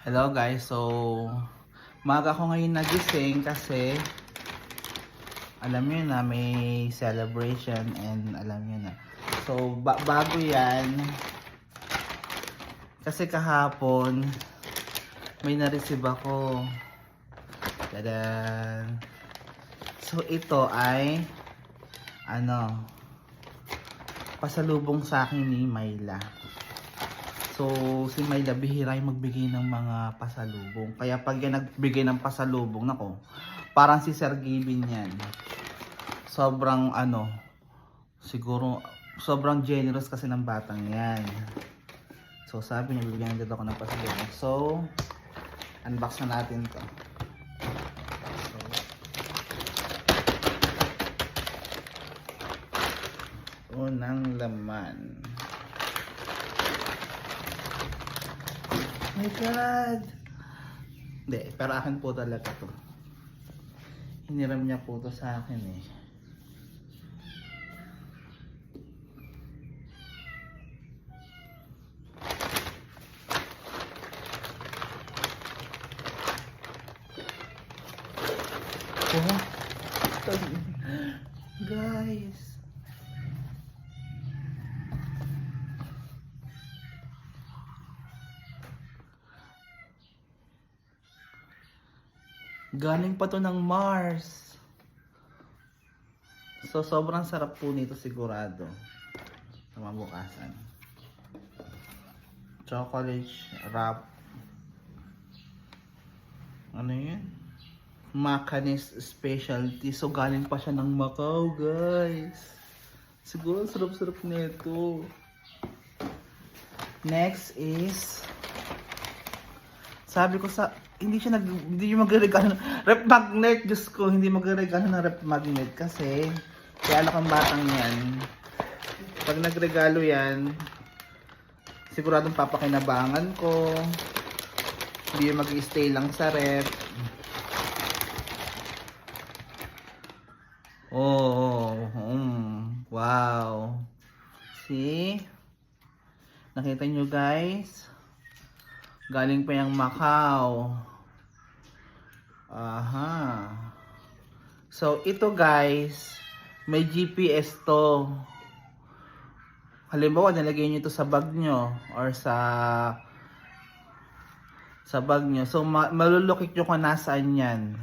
Hello guys, so maga ko ngayon nagising kasi alam niyo na may celebration and alam niyo na. So bago yan, kasi kahapon may na-receive ako. Tadan! So ito ay pasalubong sa akin ni Myla. So, si Myla bihira yung magbigay ng mga pasalubong. Kaya pag yan nagbigay ng pasalubong, nako, parang si Sir Gavin yan. Sobrang siguro, sobrang generous kasi ng batang yan. So, sabi niya, bibigyan dito ako ng pasalubong. So, unbox na natin to. So, unang laman. Oh my God! Hindi, pero akin po talaga to. Hiniram niya po to sa akin eh. Oh, guys! Galing pa to ng Mars. So sobrang sarap po nito sigurado. Sa mabukasan. Chocolate wrap. Ano yun? Macanis specialty. So galing pa siya ng Macau, guys. Siguro sarap-sarap nito. Next is, sabi ko hindi yung magre-regalo ng rep magnet. Diyos ko, hindi magre-regalo ng rep magnet kasi kaya alam kang batang yan. Pag nagregalo yan, siguradong papakinabangan ko. Hindi yung mag-i-stay lang sa rep. Wow. See? Nakita nyo guys? Galing pa yung Macau. Aha. So, ito guys, may GPS to. Halimbawa, nalagay nyo ito sa bag nyo or sa bag nyo. So, malulukit nyo kung nasaan yan.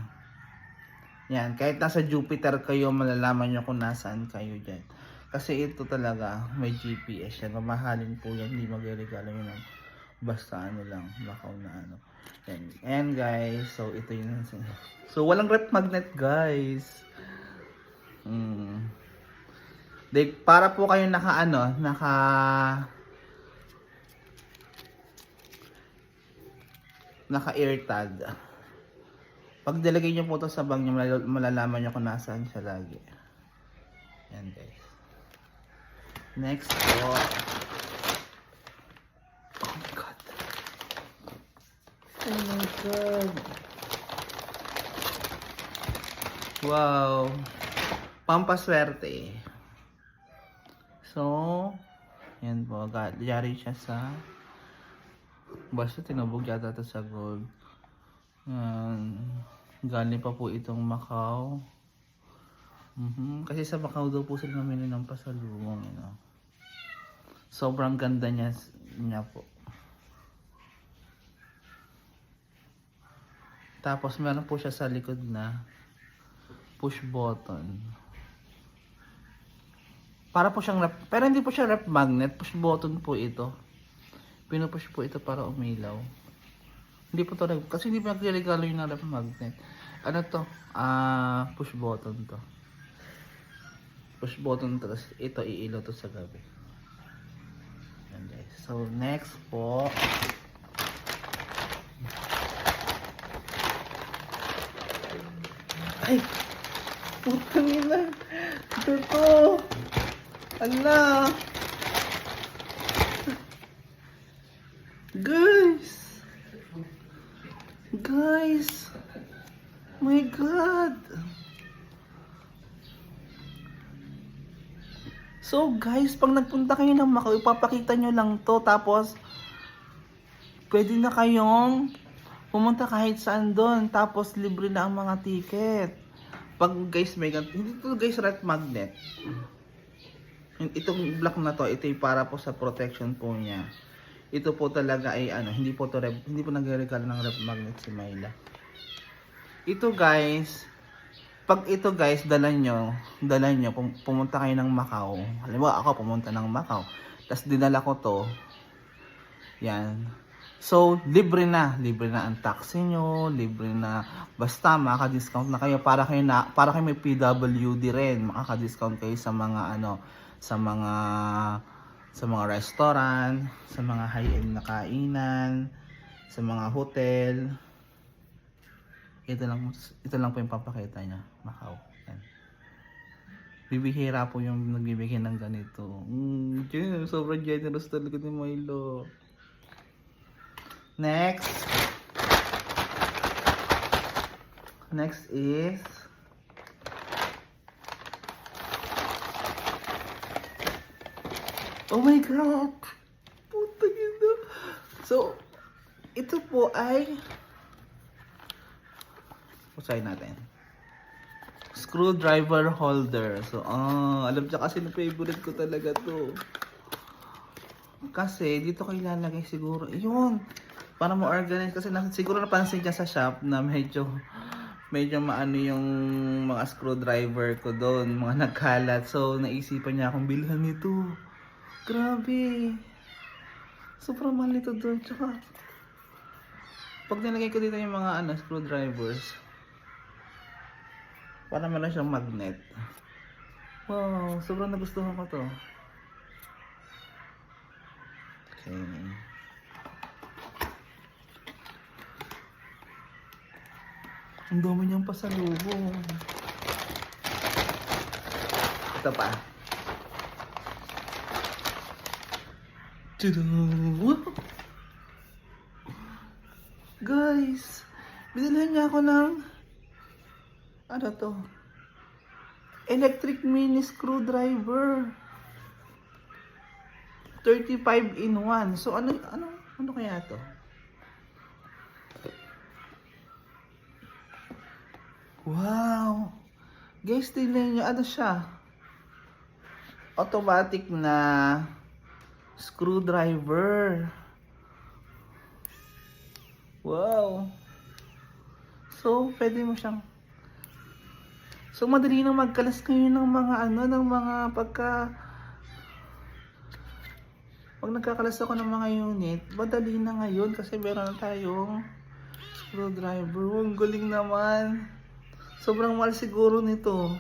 Yan, kahit nasa Jupiter kayo, malalaman nyo kung nasaan kayo dyan. Kasi ito talaga, may GPS yan. Mamahalin po yan, hindi magregalo yun ng basta lang, Macau na And guys, so ito yun. So walang rep magnet guys. Para po kayo naka AirTag. Pag nilagay nyo po ito sa bag nyo, malalaman nyo kung nasaan siya lagi. Yan guys. Next po. Oh my God. Wow. Pampaswerte. So, yan po. Yari siya sa, basta tinubog yata ito sa gold. Galing pa po itong Macau. Kasi sa Macau daw po sila namili ng pasalubong. Sobrang ganda niya po. Tapos meron po siya sa likod na push button. Para po siyang rep, pero hindi po siya rep magnet, push button po ito. Pinupush po ito para umilaw. Hindi po to kasi hindi pa nagre-regalo yung rep magnet. Ano to? Push button to. Push button to, ito iilaw to sa gabi. Yan guys. So next po, ay! Putang ina! Ito to! Ala! Guys! Guys! My God! So guys, pag nagpunta kayo ng Macau, ipapakita nyo lang to. Tapos, pwede na kayong Pumunta kahit saan doon, tapos libre na ang mga ticket. Pag guys, may hindi to guys rep magnet. Itong block na to, ito ay para po sa protection po niya. Ito po talaga ay ano, hindi po nagre-regalo ng rep magnet si Myla. Ito guys, pag ito guys, dala nyo, pumunta kayo ng Macau. Halimbawa ako pumunta ng Macau, tapos dinala ko to. Yan. So, libre na ang taxi nyo, libre na, basta makaka-discount na kayo para kayo may PWD rin, makaka-discount kayo sa mga ano, sa mga restaurant, sa mga high-end na kainan, sa mga hotel. Ito lang po yung papakita niya, Macau. Yan. Bibihira po yung nagbibigay ng ganito. Sobrang generous talaga ni Milo. Next is oh my god! Puta ina. So, ito po ay usahin natin. Screwdriver holder. So, alam niya kasi na favorite ko talaga to. Kasi dito ko ilalagay siguro. Yun. Para mo organize kasi siguro napansin niya sa shop na medyo maano yung mga screwdriver ko doon, mga nagkalat. So naisipan niya akong bilhan nito. Grabe. Sobrang mahal nito doon. Tsaka pag nilagay ko dito yung mga screwdrivers, para meron siyang magnet. Wow, sobrang nagustuhan ko to. Okay. Ang dami niyang pasalubong. Ito pa. Guys, binilhan niya ako ng ano to? Electric mini screwdriver. 35 in 1. So ano kaya to? Wow! Guys, tingnan nyo, ano siya? Automatic na screwdriver. Wow! So, pwede mo siyang... So, madali nang magkalas kayo ng mga pag nagkakalas ako ng mga unit, madali na ngayon kasi meron na tayong screwdriver. Ang galing naman. Sobrang mahal siguro nito.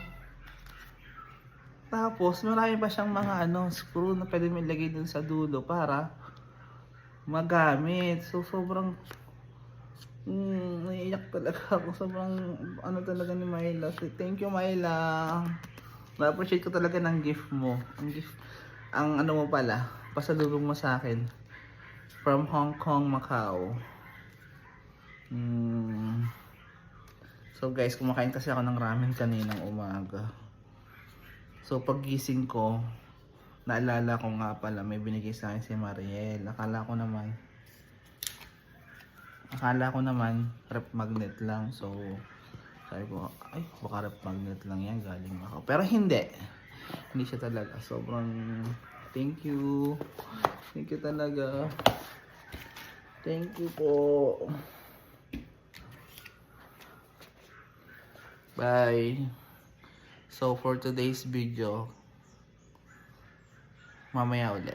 Tapos, marami pa siyang mga screw na pwede mo ilagay dun sa dulo para magamit. So, sobrang naiiyak talaga ako. Sobrang talaga ni Myla. So, thank you, Myla. Na-appreciate ko talaga ng gift mo. Ang mo pala, pasalubong mo sa akin. From Hong Kong, Macau. So guys, kumakain kasi ako ng ramen kaninang umaga. So paggising ko, naalala ko nga pala may binigay sa akin si Mariel. Akala ko naman rep magnet lang. So sabi ko, ay baka rep magnet lang yan, galing ako. Pero hindi siya talaga. Sobrang thank you talaga. Thank you po. Bye. So for today's video, mamaya ulit.